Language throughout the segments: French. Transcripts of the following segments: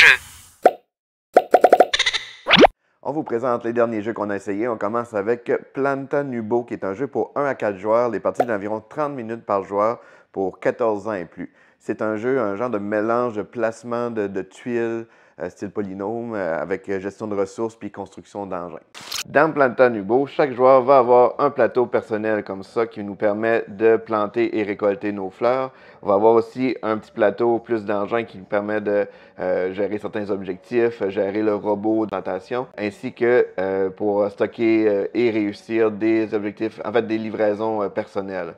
jeu. On vous présente les derniers jeux qu'on a essayés. On commence avec Planta Nubo, qui est un jeu pour 1 à 4 joueurs. Les parties d'environ 30 minutes par joueur pour 14 ans et plus. C'est un jeu, un genre de mélange de placement de tuiles, style polynôme, avec gestion de ressources puis construction d'engins. Dans Planta Nubo, chaque joueur va avoir un plateau personnel comme ça qui nous permet de planter et récolter nos fleurs. On va avoir aussi un petit plateau plus d'engins qui nous permet de gérer certains objectifs, gérer le robot de plantation, ainsi que pour stocker et réussir des objectifs, en fait des livraisons personnelles.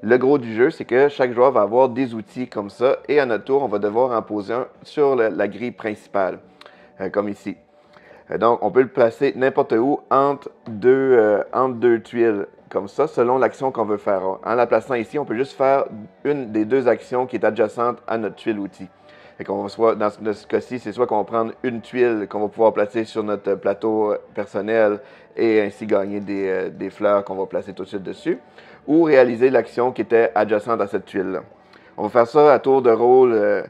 Le gros du jeu, c'est que chaque joueur va avoir des outils comme ça et à notre tour, on va devoir en poser un sur la grille principale, comme ici. Donc, on peut le placer n'importe où entre deux tuiles, comme ça, selon l'action qu'on veut faire. En la plaçant ici, on peut juste faire une des deux actions qui est adjacente à notre tuile outil. Fait qu'on soit, dans ce cas-ci, c'est soit qu'on va prendre une tuile qu'on va pouvoir placer sur notre plateau personnel et ainsi gagner des fleurs qu'on va placer tout de suite dessus, ou réaliser l'action qui était adjacente à cette tuile-là. On va faire ça à tour de rôle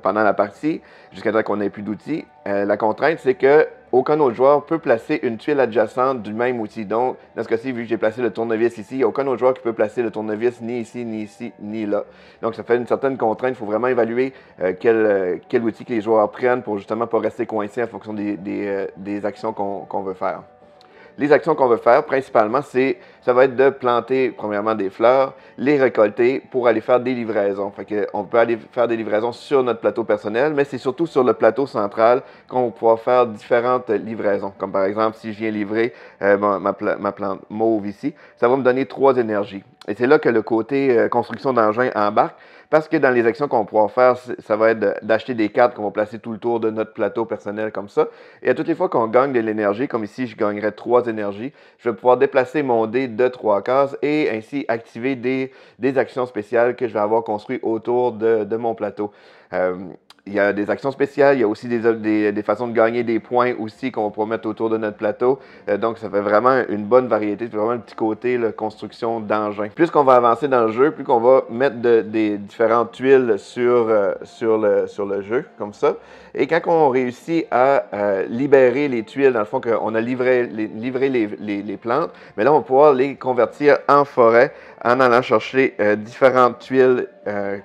pendant la partie, jusqu'à temps qu'on n'ait plus d'outils. La contrainte, c'est que aucun autre joueur peut placer une tuile adjacente du même outil. Donc, dans ce cas-ci, vu que j'ai placé le tournevis ici, il n'y a aucun autre joueur qui peut placer le tournevis ni ici, ni ici, ni là. Donc, ça fait une certaine contrainte. Il faut vraiment évaluer quel outil que les joueurs prennent pour justement pas rester coincés en fonction des actions qu'on veut faire. Les actions qu'on veut faire, principalement, ça va être de planter, premièrement, des fleurs, les récolter pour aller faire des livraisons. Fait que on peut aller faire des livraisons sur notre plateau personnel, mais c'est surtout sur le plateau central qu'on va pouvoir faire différentes livraisons. Comme par exemple, si je viens livrer ma plante mauve ici, ça va me donner 3 énergies. Et c'est là que le côté construction d'engins embarque, parce que dans les actions qu'on va pouvoir faire, ça va être d'acheter des cartes qu'on va placer tout le tour de notre plateau personnel comme ça. Et à toutes les fois qu'on gagne de l'énergie, comme ici, je gagnerais 3 énergies, je vais pouvoir déplacer mon dé de 3 cases et ainsi activer des actions spéciales que je vais avoir construites autour de mon plateau. Il y a des actions spéciales, il y a aussi des façons de gagner des points aussi qu'on va pouvoir mettre autour de notre plateau. Donc, ça fait vraiment une bonne variété, c'est vraiment un petit côté là, construction d'engins. Plus qu'on va avancer dans le jeu, plus qu'on va mettre des différentes tuiles sur le jeu, comme ça. Et quand on réussit à libérer les tuiles, dans le fond, qu'on a livré les plantes, mais là, on va pouvoir les convertir en forêt en allant chercher différentes tuiles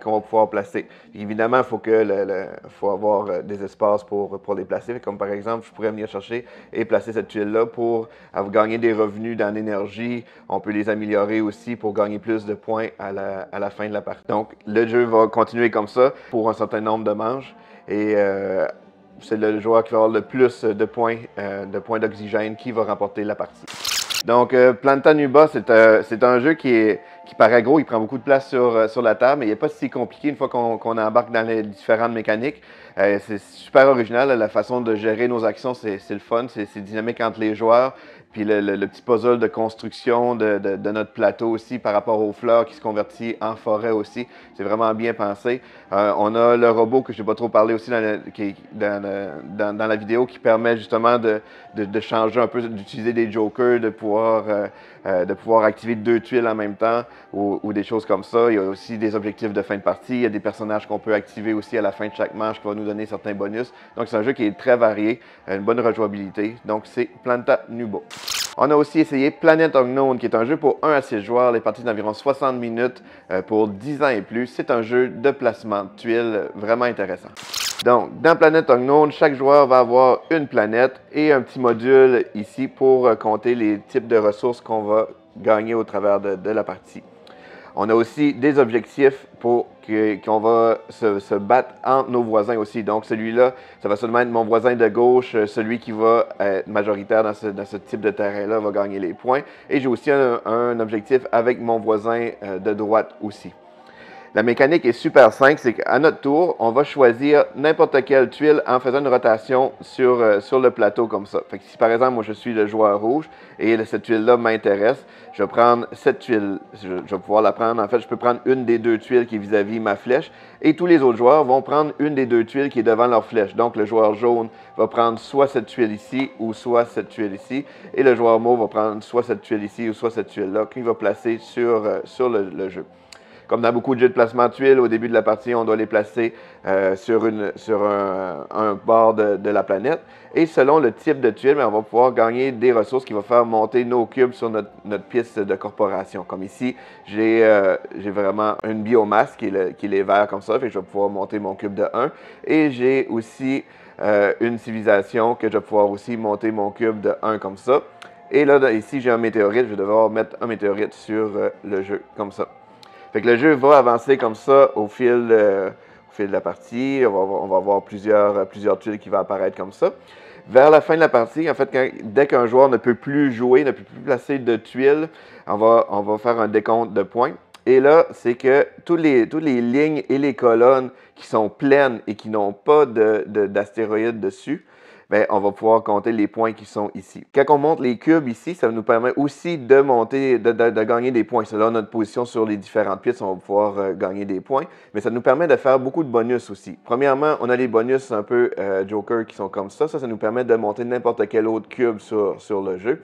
qu'on va pouvoir placer. Évidemment, il faut avoir des espaces pour les placer. Comme par exemple, je pourrais venir chercher et placer cette tuile-là pour gagner des revenus dans l'énergie. On peut les améliorer aussi pour gagner plus de points à la fin de la partie. Donc, le jeu va continuer comme ça pour un certain nombre de manches. Et c'est le joueur qui va avoir le plus de points d'oxygène qui va remporter la partie. Donc, Planta Nubo, c'est un jeu qui paraît gros, il prend beaucoup de place sur la table, mais il n'est pas si compliqué une fois qu'on embarque dans les différentes mécaniques. C'est super original, la façon de gérer nos actions, c'est le fun, c'est dynamique entre les joueurs. Puis le petit puzzle de construction de notre plateau aussi par rapport aux fleurs qui se convertit en forêt aussi. C'est vraiment bien pensé. On a le robot que je n'ai pas trop parlé aussi dans la vidéo qui permet justement de changer un peu, d'utiliser des jokers, de pouvoir activer 2 tuiles en même temps ou des choses comme ça. Il y a aussi des objectifs de fin de partie. Il y a des personnages qu'on peut activer aussi à la fin de chaque manche qui va nous donner certains bonus. Donc c'est un jeu qui est très varié, une bonne rejouabilité. Donc c'est Planta Nubo. On a aussi essayé Planet Unknown, qui est un jeu pour 1 à 6 joueurs, les parties d'environ 60 minutes pour 10 ans et plus. C'est un jeu de placement de tuiles vraiment intéressant. Donc, dans Planet Unknown, chaque joueur va avoir une planète et un petit module ici pour compter les types de ressources qu'on va gagner au travers de la partie. On a aussi des objectifs pour qu'on va se battre entre nos voisins aussi. Donc, celui-là, ça va seulement être mon voisin de gauche, celui qui va être majoritaire dans ce type de terrain-là va gagner les points. Et j'ai aussi un objectif avec mon voisin de droite aussi. La mécanique est super simple, c'est qu'à notre tour, on va choisir n'importe quelle tuile en faisant une rotation sur le plateau comme ça. Fait que si par exemple, moi je suis le joueur rouge et cette tuile-là m'intéresse, je vais prendre cette tuile, je vais pouvoir la prendre, en fait je peux prendre une des 2 tuiles qui est vis-à-vis ma flèche et tous les autres joueurs vont prendre une des 2 tuiles qui est devant leur flèche. Donc le joueur jaune va prendre soit cette tuile ici ou soit cette tuile ici et le joueur mauve va prendre soit cette tuile ici ou soit cette tuile-là qu'il va placer sur le jeu. Comme dans beaucoup de jeux de placement de tuiles, au début de la partie, on doit les placer sur un bord de la planète. Et selon le type de tuile, on va pouvoir gagner des ressources qui vont faire monter nos cubes sur notre piste de corporation. Comme ici, j'ai vraiment une biomasse qui est vert comme ça, fait que je vais pouvoir monter mon cube de 1. Et j'ai aussi une civilisation que je vais pouvoir aussi monter mon cube de 1 comme ça. Et là, ici, j'ai un météorite, je vais devoir mettre un météorite sur le jeu, comme ça. Fait que le jeu va avancer comme ça au fil de la partie. On va avoir plusieurs tuiles qui vont apparaître comme ça. Vers la fin de la partie, en fait, dès qu'un joueur ne peut plus jouer, ne peut plus placer de tuiles, on va faire un décompte de points. Et là, c'est que toutes les lignes et les colonnes qui sont pleines et qui n'ont pas d'astéroïdes dessus, bien, on va pouvoir compter les points qui sont ici. Quand on monte les cubes ici, ça nous permet aussi de gagner des points. Selon notre position sur les différentes pistes, on va pouvoir gagner des points, mais ça nous permet de faire beaucoup de bonus aussi. Premièrement, on a les bonus un peu Joker qui sont comme ça. Ça nous permet de monter n'importe quel autre cube sur le jeu.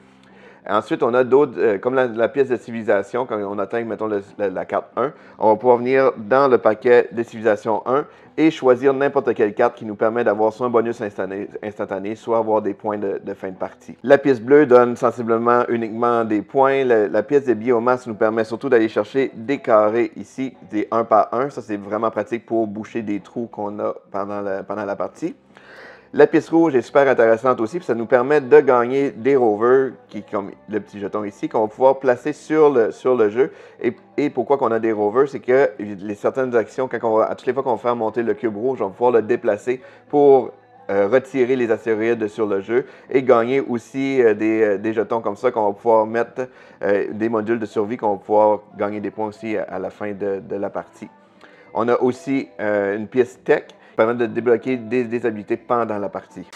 Ensuite, on a d'autres, comme la pièce de civilisation, quand on atteint, mettons, la carte 1, on va pouvoir venir dans le paquet de civilisation 1 et choisir n'importe quelle carte qui nous permet d'avoir soit un bonus instantané, soit avoir des points de fin de partie. La pièce bleue donne sensiblement uniquement des points. La pièce de biomasse nous permet surtout d'aller chercher des carrés ici, des 1 par 1. Ça, c'est vraiment pratique pour boucher des trous qu'on a pendant la partie. La pièce rouge est super intéressante aussi, puis ça nous permet de gagner des rovers, comme le petit jeton ici, qu'on va pouvoir placer sur le jeu. Et pourquoi qu'on a des rovers, c'est que certaines actions, à toutes les fois qu'on va faire monter le cube rouge, on va pouvoir le déplacer pour retirer les astéroïdes sur le jeu et gagner aussi des jetons comme ça qu'on va pouvoir mettre, des modules de survie qu'on va pouvoir gagner des points aussi à la fin de la partie. On a aussi une pièce tech qui permet de débloquer des habilités pendant la partie.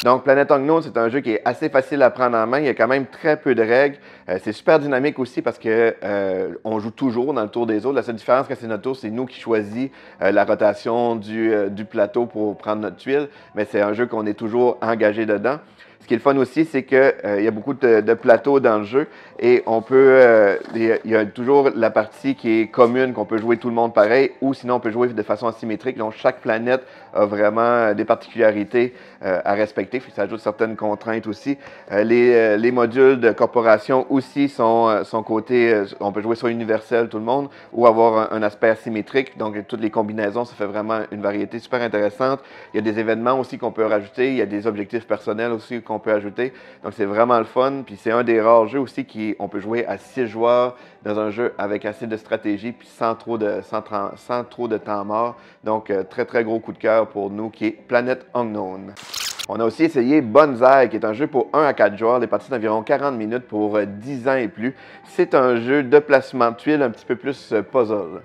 Donc, Planet Unknown, c'est un jeu qui est assez facile à prendre en main. Il y a quand même très peu de règles. C'est super dynamique aussi parce qu'on joue toujours dans le tour des autres. La seule différence quand c'est notre tour, c'est nous qui choisissons la rotation du plateau pour prendre notre tuile. Mais c'est un jeu qu'on est toujours engagé dedans. Ce qui est le fun aussi, c'est qu'il y a beaucoup de plateaux dans le jeu et il y a toujours la partie qui est commune, qu'on peut jouer tout le monde pareil, ou sinon on peut jouer de façon asymétrique. Donc chaque planète a vraiment des particularités à respecter, ça ajoute certaines contraintes aussi. Les modules de corporation aussi sont cotés, on peut jouer soit universel tout le monde, ou avoir un aspect asymétrique. Donc toutes les combinaisons, ça fait vraiment une variété super intéressante. Il y a des événements aussi qu'on peut rajouter, il y a des objectifs personnels aussi qu'on peut ajouter. Donc, c'est vraiment le fun. Puis, c'est un des rares jeux aussi on peut jouer à 6 joueurs dans un jeu avec assez de stratégie puis sans trop de temps mort. Donc, très, très gros coup de cœur pour nous qui est Planet Unknown. On a aussi essayé Bonsai, qui est un jeu pour 1 à 4 joueurs, des parties d'environ 40 minutes pour 10 ans et plus. C'est un jeu de placement de tuiles un petit peu plus puzzle.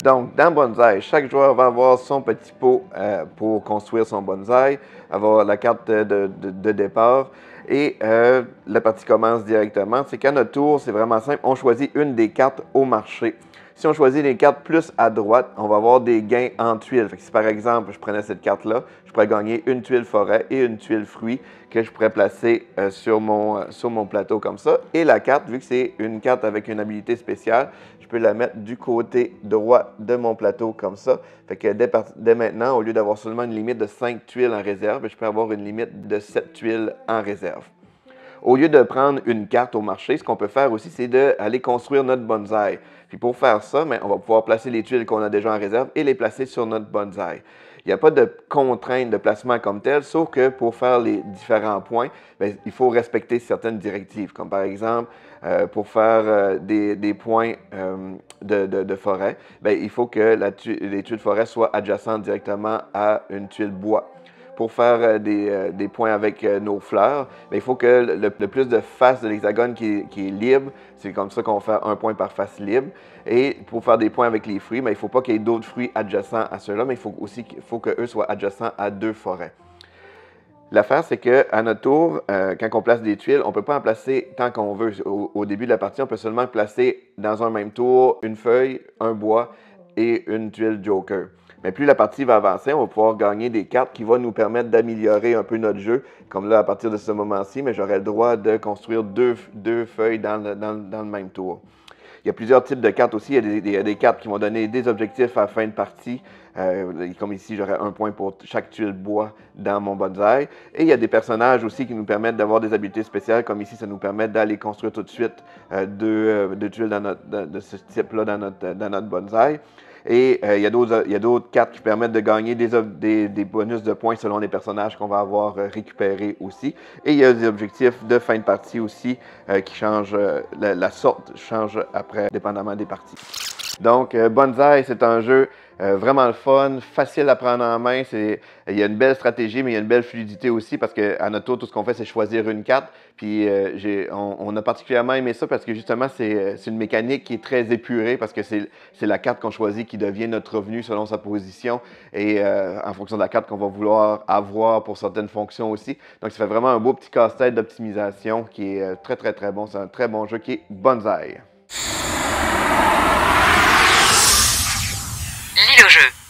Donc, dans Bonsai, chaque joueur va avoir son petit pot pour construire son bonsaï, avoir la carte de départ et la partie commence directement. C'est qu'à notre tour, c'est vraiment simple, on choisit une des cartes au marché. Si on choisit les cartes plus à droite, on va avoir des gains en tuiles. Fait que si par exemple, je prenais cette carte-là, je pourrais gagner une tuile forêt et une tuile fruit que je pourrais placer sur mon plateau comme ça. Et la carte, vu que c'est une carte avec une habilité spéciale, je peux la mettre du côté droit de mon plateau comme ça. Fait que dès maintenant, au lieu d'avoir seulement une limite de 5 tuiles en réserve, je peux avoir une limite de 7 tuiles en réserve. Au lieu de prendre une carte au marché, ce qu'on peut faire aussi, c'est d'aller construire notre bonsaï. Puis pour faire ça, on va pouvoir placer les tuiles qu'on a déjà en réserve et les placer sur notre bonsaï. Il n'y a pas de contrainte de placement comme telle, sauf que pour faire les différents points, il faut respecter certaines directives, comme par exemple, pour faire des points de forêt, il faut que les tuiles forêt soient adjacentes directement à une tuile bois. Pour faire des points avec nos fleurs, il faut que le plus de faces de l'hexagone qui est libre, c'est comme ça qu'on va faire un point par face libre. Et pour faire des points avec les fruits, il ne faut pas qu'il y ait d'autres fruits adjacents à ceux-là, mais il faut qu'eux soient adjacents à 2 forêts. L'affaire, c'est qu'à notre tour, quand on place des tuiles, on ne peut pas en placer tant qu'on veut. Au début de la partie, on peut seulement placer dans un même tour une feuille, un bois et une tuile joker. Mais plus la partie va avancer, on va pouvoir gagner des cartes qui vont nous permettre d'améliorer un peu notre jeu. Comme là, à partir de ce moment-ci, j'aurai le droit de construire deux feuilles dans le même tour. Il y a plusieurs types de cartes aussi. Il y a des cartes qui vont donner des objectifs à la fin de partie. Comme ici, j'aurais 1 point pour chaque tuile bois dans mon bonsaï. Et il y a des personnages aussi qui nous permettent d'avoir des habiletés spéciales, comme ici, ça nous permet d'aller construire tout de suite deux tuiles de ce type-là dans notre bonsaï. Et il y a d'autres cartes qui permettent de gagner des bonus de points selon les personnages qu'on va avoir récupérés aussi. Et il y a des objectifs de fin de partie aussi qui changent, la sorte change après, dépendamment des parties. Donc, Bonsaï, c'est un jeu vraiment le fun, facile à prendre en main. Il y a une belle stratégie, mais il y a une belle fluidité aussi parce qu'à notre tour, tout ce qu'on fait, c'est choisir une carte. Puis, on a particulièrement aimé ça parce que justement, c'est une mécanique qui est très épurée parce que c'est la carte qu'on choisit qui devient notre revenu selon sa position et en fonction de la carte qu'on va vouloir avoir pour certaines fonctions aussi. Donc, ça fait vraiment un beau petit casse-tête d'optimisation qui est très, très, très bon. C'est un très bon jeu qui est Bonsaï. Lis le jeu.